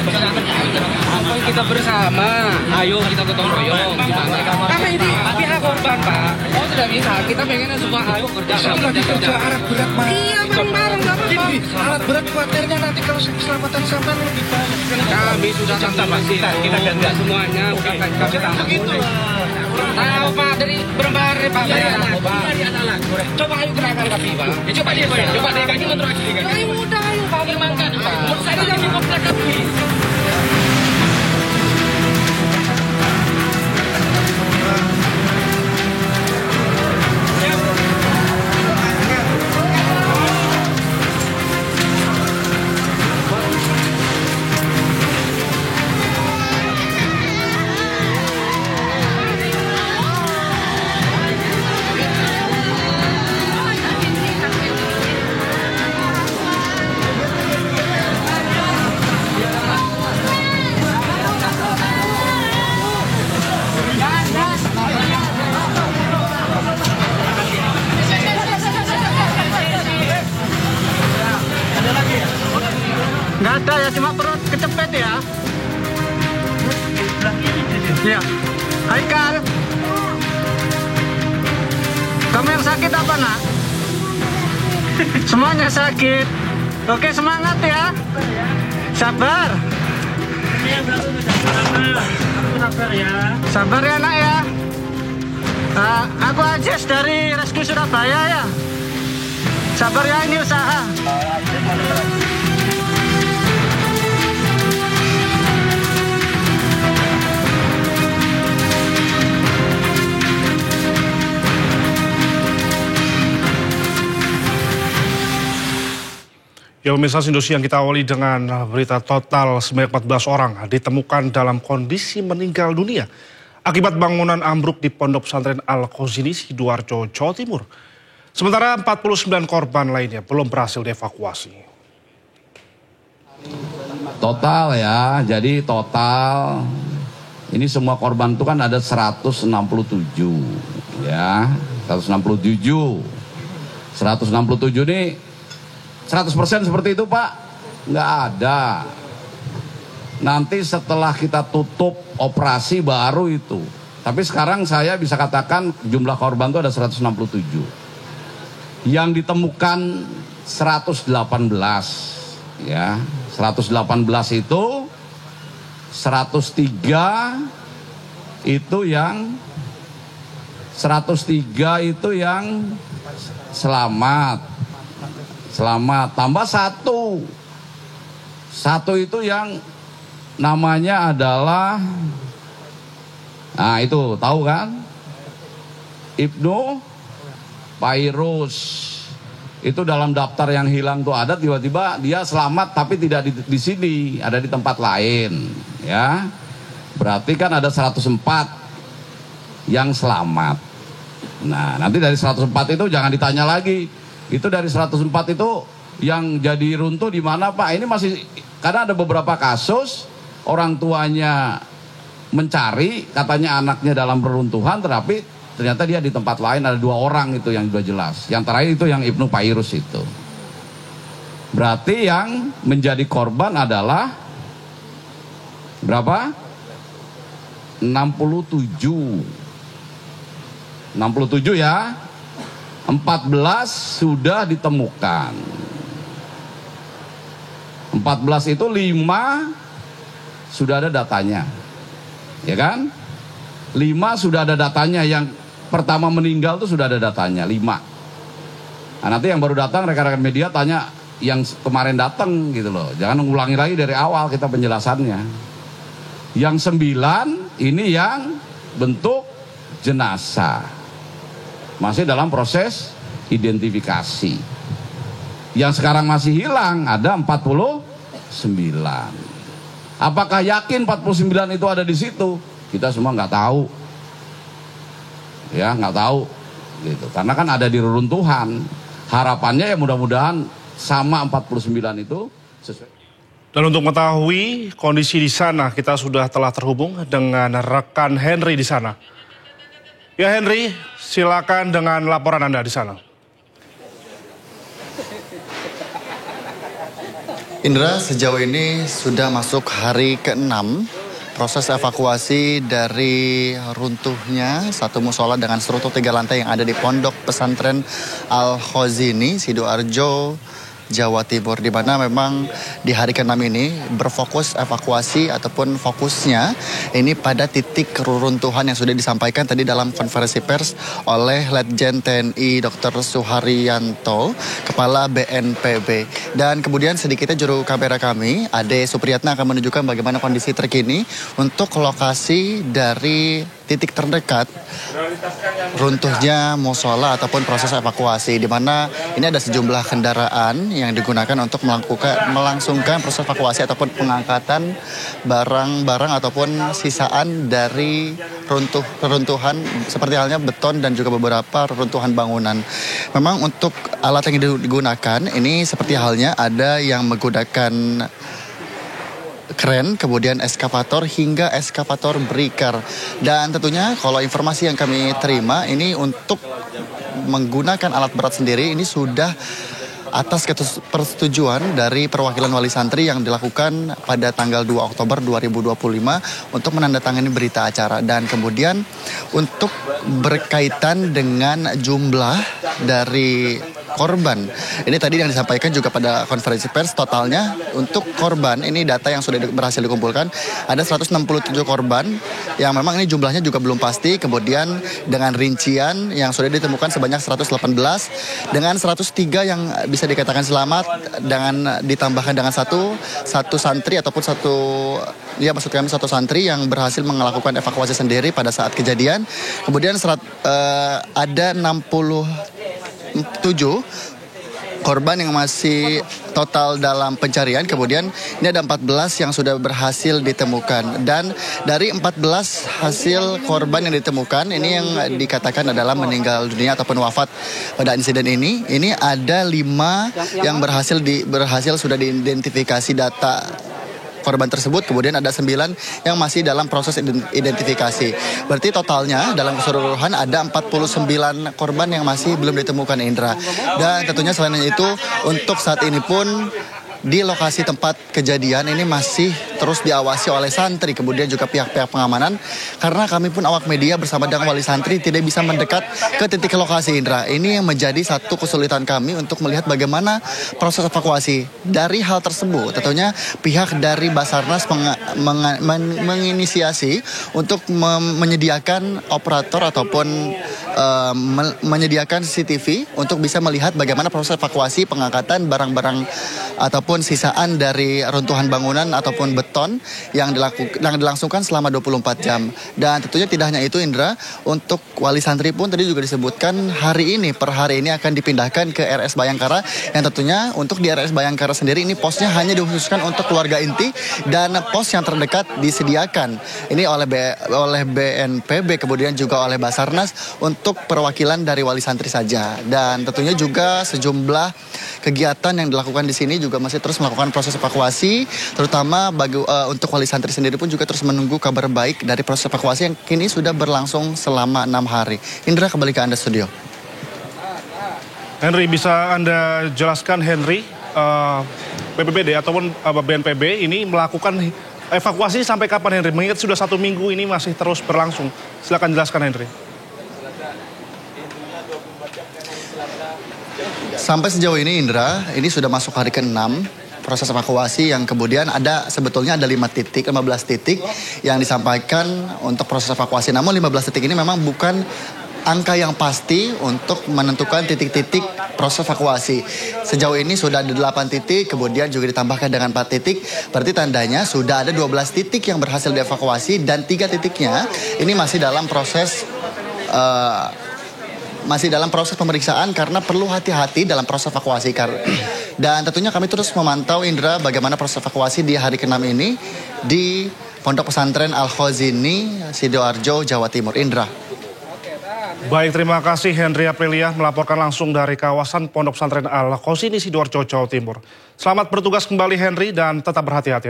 Apa kita bersama? Ayo kita gotong royong. Gimana? Kami ini pihak korban, Pak. Oh tidak bisa. Kita pengennya semua ayo kerja. Kerja alat berat, Mas. Iya, bareng-bareng nggak apa-apa. Alat berat khawatirnya nanti kalau keselamatan sampai lebih banyak. Kami sudah tambah kita ganti semuanya. Udah kami tambah gitu. Tahu Pak dari berembar Pak. Coba ayo gerakan kami Pak. Coba deh kaki kontrol lagi. Ayo udah ayo Pak firmankan. Saya lagi komplek kami. Nggak ada ya, cuma perut kecepet ya. Iya. Haikal, kamu yang sakit apa nak? Semuanya sakit. Oke, semangat ya. Sabar. Sabar ya. Sabar ya nak ya. Aku Ajis dari Rescue Surabaya ya. Sabar ya, ini usaha. Ya pemirsa, Indonesia yang kita awali dengan berita total sebanyak 14 orang ditemukan dalam kondisi meninggal dunia akibat bangunan ambruk di Pondok Pesantren Al-Khozini, Sidoarjo, Jawa Timur. Sementara 49 korban lainnya belum berhasil dievakuasi. Total ya, jadi total ini semua korban itu kan ada 167 ya, 167 nih 100% seperti itu Pak, nggak ada. Nanti setelah kita tutup operasi baru itu. Tapi sekarang saya bisa katakan jumlah korban itu ada 167. Yang ditemukan 118 ya. 118 itu 103 itu yang selamat tambah satu itu yang namanya adalah itu tahu kan, Ibnu Pairus. Itu dalam daftar yang hilang tuh ada, tiba-tiba dia selamat tapi tidak di sini, ada di tempat lain ya. Berarti kan ada 104 yang selamat. Nah nanti dari 104 itu jangan ditanya lagi. Itu dari 104 itu yang jadi runtuh di mana Pak? Ini masih, karena ada beberapa kasus orang tuanya mencari, katanya anaknya dalam reruntuhan, tetapi ternyata dia di tempat lain, ada 2 orang itu yang sudah jelas. Yang terakhir itu yang Ibnu Pairus itu. Berarti yang menjadi korban adalah berapa? 67 ya. 14 sudah ditemukan. 14 itu 5 sudah ada datanya. Ya kan? 5 sudah ada datanya, yang pertama meninggal itu sudah ada datanya, 5. Nah, nanti yang baru datang rekan-rekan media tanya yang kemarin datang gitu loh. Jangan mengulangi lagi dari awal kita penjelasannya. Yang 9 ini yang bentuk jenazah. Masih dalam proses identifikasi. Yang sekarang masih hilang ada 49. Apakah yakin 49 itu ada di situ? Kita semua nggak tahu. Ya, nggak tahu. Gitu. Karena kan ada di reruntuhan. Harapannya ya mudah-mudahan sama 49 itu sesuai. Dan untuk mengetahui kondisi di sana, kita telah terhubung dengan rekan Henry di sana. Ya Henry, silakan dengan laporan Anda di sana. Indra, sejauh ini sudah masuk hari ke-6 proses evakuasi dari runtuhnya satu musola dengan struktur 3 lantai yang ada di Pondok Pesantren Al-Khozini, Sidoarjo, Jawa Timur, di mana memang di hari ke-6 ini berfokus evakuasi ataupun fokusnya ini pada titik reruntuhan yang sudah disampaikan tadi dalam konferensi pers oleh Letjen TNI Dr. Suharyanto, Kepala BNPB. Dan kemudian sedikitnya juru kamera kami, Ade Supriyatna, akan menunjukkan bagaimana kondisi terkini untuk lokasi dari titik terdekat runtuhnya musola ataupun proses evakuasi, di mana ini ada sejumlah kendaraan yang digunakan untuk melangsungkan proses evakuasi ataupun pengangkatan barang-barang ataupun sisaan dari reruntuhan seperti halnya beton dan juga beberapa reruntuhan bangunan. Memang untuk alat yang digunakan ini seperti halnya ada yang menggunakan kren, kemudian eskavator hingga eskavator breaker. Dan tentunya kalau informasi yang kami terima ini untuk menggunakan alat berat sendiri ini sudah atas persetujuan dari perwakilan wali santri yang dilakukan pada tanggal 2 Oktober 2025 untuk menandatangani berita acara. Dan kemudian untuk berkaitan dengan jumlah dari korban, ini tadi yang disampaikan juga pada konferensi pers, totalnya untuk korban ini data yang sudah berhasil dikumpulkan ada 167 korban yang memang ini jumlahnya juga belum pasti. Kemudian dengan rincian yang sudah ditemukan sebanyak 118 dengan 103 yang bisa dikatakan selamat, dengan ditambahkan dengan satu santri ataupun satu santri yang berhasil melakukan evakuasi sendiri pada saat kejadian. Kemudian ada 67 korban yang masih total dalam pencarian. Kemudian ini ada 14 yang sudah berhasil ditemukan. Dan dari 14 hasil korban yang ditemukan, ini yang dikatakan adalah meninggal dunia ataupun wafat pada insiden ini ada 5 yang berhasil sudah diidentifikasi data korban tersebut. Kemudian ada 9 yang masih dalam proses identifikasi. Berarti totalnya dalam keseluruhan ada 49 korban yang masih belum ditemukan, Indra. Dan tentunya selain itu untuk saat ini pun di lokasi tempat kejadian ini masih terus diawasi oleh santri, kemudian juga pihak-pihak pengamanan, karena kami pun awak media bersama dengan wali santri tidak bisa mendekat ke titik lokasi, Indra. Ini yang menjadi satu kesulitan kami untuk melihat bagaimana proses evakuasi. Dari hal tersebut tentunya pihak dari Basarnas menginisiasi untuk menyediakan operator ataupun menyediakan CCTV untuk bisa melihat bagaimana proses evakuasi pengangkatan barang-barang ataupun sisaan dari runtuhan bangunan ataupun beton yang dilangsungkan selama 24 jam. Dan tentunya tidak hanya itu, Indra, untuk wali santri pun tadi juga disebutkan per hari ini akan dipindahkan ke RS Bayangkara, yang tentunya untuk di RS Bayangkara sendiri ini posnya hanya dikhususkan untuk keluarga inti dan pos yang terdekat disediakan ini oleh BNPB kemudian juga oleh Basarnas untuk perwakilan dari wali santri saja. Dan tentunya juga sejumlah kegiatan yang dilakukan di sini juga masih terus melakukan proses evakuasi, terutama untuk wali santri sendiri pun juga terus menunggu kabar baik dari proses evakuasi yang kini sudah berlangsung selama 6 hari. Indra, kembali ke Anda studio. Henry, bisa Anda jelaskan, Henry, BPBD ataupun BNPB ini melakukan evakuasi sampai kapan, Henry? Mengingat sudah 1 minggu ini masih terus berlangsung. Silakan jelaskan, Henry. Sampai sejauh ini, Indra, ini sudah masuk hari ke-6 proses evakuasi yang kemudian sebetulnya ada 15 titik yang disampaikan untuk proses evakuasi. Namun 15 titik ini memang bukan angka yang pasti untuk menentukan titik-titik proses evakuasi. Sejauh ini sudah ada 8 titik, kemudian juga ditambahkan dengan 4 titik. Berarti tandanya sudah ada 12 titik yang berhasil dievakuasi dan 3 titiknya ini masih dalam proses pemeriksaan karena perlu hati-hati dalam proses evakuasi. Dan tentunya kami terus memantau, Indra, bagaimana proses evakuasi di hari ke-6 ini di Pondok Pesantren Al-Khozini, Sidoarjo, Jawa Timur. Indra. Baik, terima kasih Henry Aprilia melaporkan langsung dari kawasan Pondok Pesantren Al-Khozini, Sidoarjo, Jawa Timur. Selamat bertugas kembali, Henry, dan tetap berhati-hati.